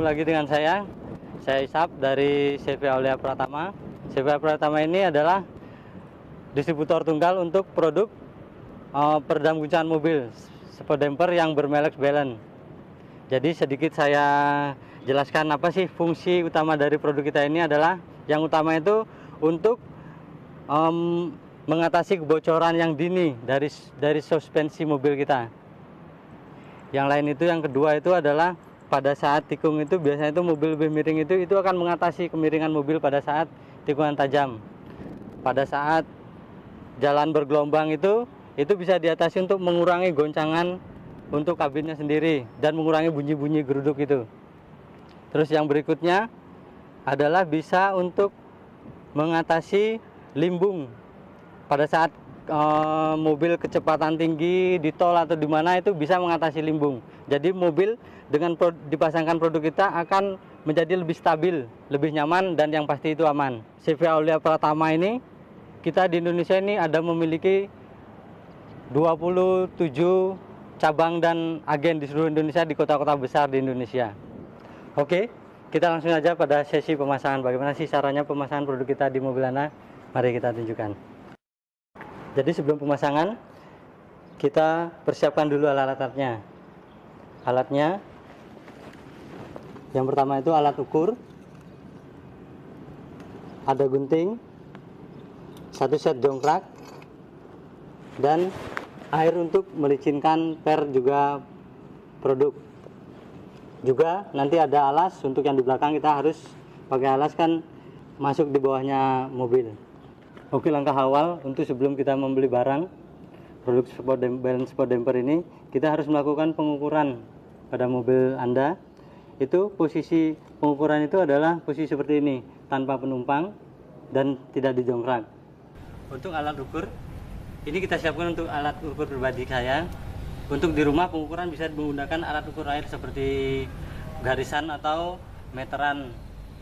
lagi dengan saya Ishap dari CV Aulia Pratama. CV Pratama ini adalah distributor tunggal untuk produk peredam guncangan mobil spot damper yang bermerek Balance. Jadi sedikit saya jelaskan apa sih fungsi utama dari produk kita ini adalah yang utama itu untuk mengatasi kebocoran yang dini dari suspensi mobil kita. Yang lain itu yang kedua itu adalah pada saat tikung itu biasanya itu mobil lebih miring itu akan mengatasi kemiringan mobil pada saat tikungan tajam. Pada saat jalan bergelombang itu bisa diatasi untuk mengurangi goncangan untuk kabinnya sendiri dan mengurangi bunyi-bunyi geruduk itu. Terus yang berikutnya adalah bisa untuk mengatasi limbung pada saat mobil kecepatan tinggi di tol atau di mana itu bisa mengatasi limbung. Jadi mobil dengan dipasangkan produk kita akan menjadi lebih stabil, lebih nyaman dan yang pasti itu aman. CV Aulia Pratama ini kita di Indonesia ini ada memiliki 27 cabang dan agen di seluruh Indonesia di kota-kota besar di Indonesia. Oke, kita langsung aja pada sesi pemasangan. Bagaimana sih caranya pemasangan produk kita di mobil Anda? Mari kita tunjukkan. Jadi sebelum pemasangan kita persiapkan dulu alat-alatnya. Alatnya yang pertama itu alat ukur, ada gunting, satu set jongkrak, dan air untuk melicinkan per juga produk. Juga nanti ada alas untuk yang di belakang, kita harus pakai alas kan masuk di bawahnya mobil. Oke, langkah awal untuk sebelum kita membeli barang produk Balance spot damper ini, kita harus melakukan pengukuran pada mobil Anda. Itu posisi pengukuran itu adalah posisi seperti ini, tanpa penumpang dan tidak dijongkrak. Untuk alat ukur ini kita siapkan untuk alat ukur pribadi saya. Untuk di rumah pengukuran bisa menggunakan alat ukur air seperti garisan atau meteran.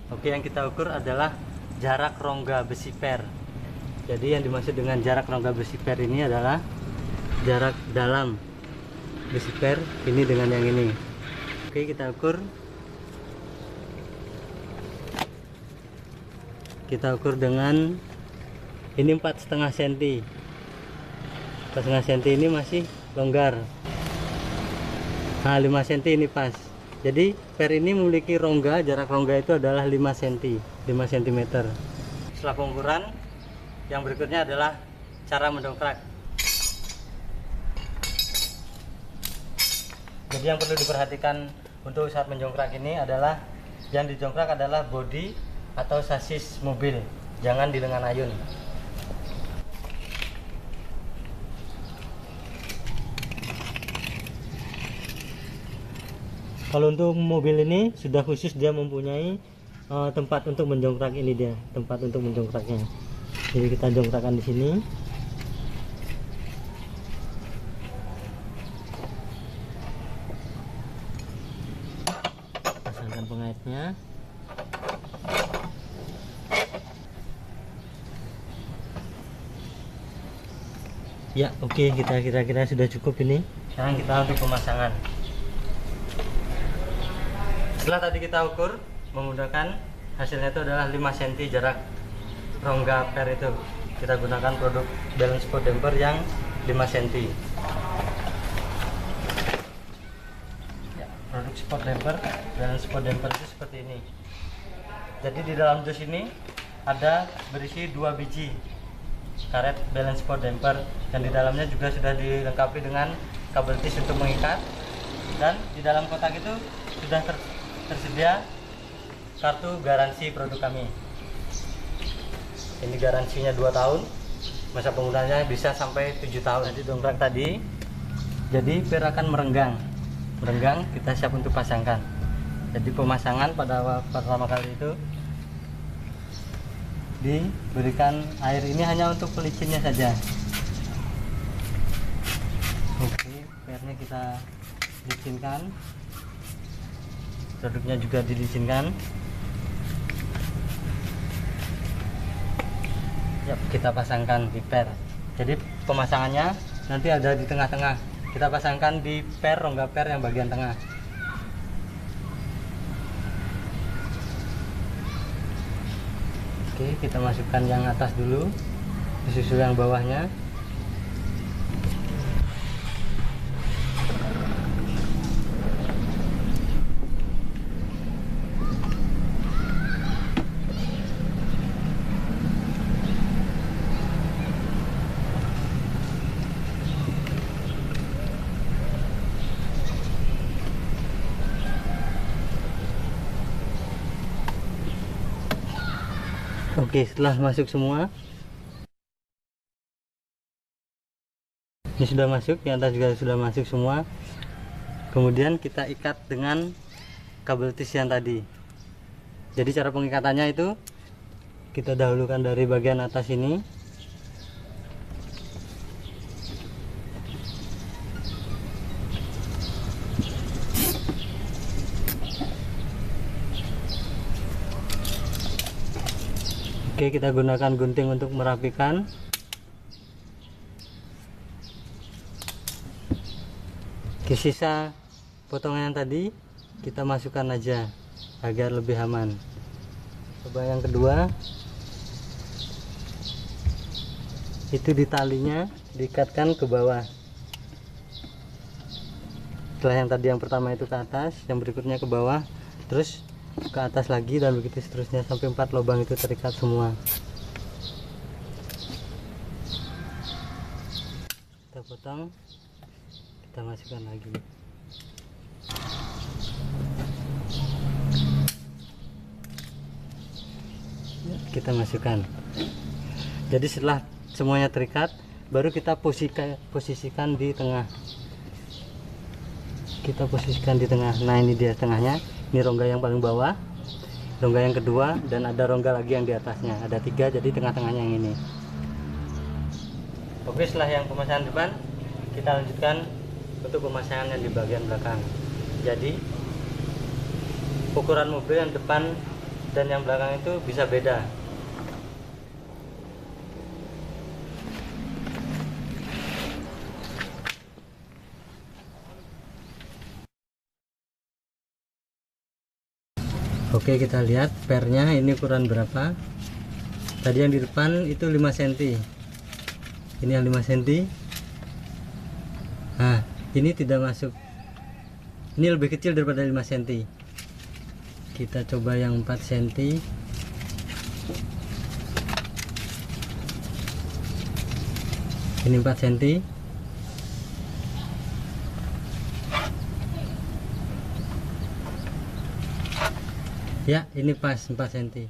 Oke, yang kita ukur adalah jarak rongga besi per. Jadi yang dimaksud dengan jarak rongga besi per ini adalah jarak dalam besi per ini dengan yang ini. Oke, kita ukur. Kita ukur dengan ini 4,5 cm. 4,5 cm ini masih longgar. Nah, 5 cm ini pas. Jadi per ini memiliki rongga, jarak rongga itu adalah 5 cm, 5 cm. Setelah pengukuran, yang berikutnya adalah cara mendongkrak. Jadi yang perlu diperhatikan untuk saat menjongkrak ini adalah yang dijongkrak adalah bodi atau sasis mobil, jangan di lengan ayun. Kalau untuk mobil ini sudah khusus dia mempunyai tempat untuk menjongkrak, ini dia tempat untuk menjongkraknya. Jadi kita jongkrakkan di sini. Pasangkan pengaitnya. Ya, oke, kita kira-kira sudah cukup ini. Sekarang kita untuk pemasangan. Setelah tadi kita ukur menggunakan, hasilnya itu adalah 5 cm jarak rongga per itu. Kita gunakan produk Balance spot damper yang 5 cm. Ya, produk spot damper, Balance spot damper itu seperti ini. Jadi di dalam dus ini ada berisi 2 biji karet Balance spot damper, dan di dalamnya juga sudah dilengkapi dengan kabel tis untuk mengikat, dan di dalam kotak itu sudah tersedia kartu garansi produk kami. Ini garansinya 2 tahun, masa penggunaannya bisa sampai 7 tahun. Jadi dongkrak tadi, jadi per akan merenggang, kita siap untuk pasangkan. Jadi pemasangan pada pertama kali itu diberikan air ini hanya untuk pelicinnya saja. Oke, pernya kita licinkan, produknya juga dilicinkan. Ya, kita pasangkan di per. Jadi pemasangannya nanti ada di tengah-tengah. Kita pasangkan di per, rongga per yang bagian tengah. Oke, kita masukkan yang atas dulu, disusul yang bawahnya. Oke, setelah masuk semua, ini sudah masuk, yang atas juga sudah masuk semua. Kemudian kita ikat dengan kabel tis yang tadi. Jadi cara pengikatannya itu kita dahulukan dari bagian atas ini. Oke, kita gunakan gunting untuk merapikan. Oke, sisa potongan yang tadi kita masukkan aja agar lebih aman. Coba yang kedua, itu di talinya diikatkan ke bawah. Setelah yang tadi yang pertama itu ke atas, yang berikutnya ke bawah, terus ke atas lagi, dan begitu seterusnya sampai 4 lubang itu terikat semua. Kita potong, kita masukkan lagi. Kita masukkan. Jadi setelah semuanya terikat, baru kita posisikan di tengah. Kita posisikan di tengah. Nah, ini dia tengahnya. Ini rongga yang paling bawah, rongga yang kedua, dan ada rongga lagi yang di atasnya. Ada 3, jadi tengah-tengahnya yang ini. Oke, setelah yang pemasangan depan, kita lanjutkan untuk pemasangan yang di bagian belakang. Jadi ukuran mobil yang depan dan yang belakang itu bisa beda. Oke, kita lihat pernya ini ukuran berapa. Tadi yang di depan itu 5 cm. Ini yang 5 cm. Nah, ini tidak masuk. Ini lebih kecil daripada 5 cm. Kita coba yang 4 cm. Ini 4 cm. Ya, ini pas 4 cm.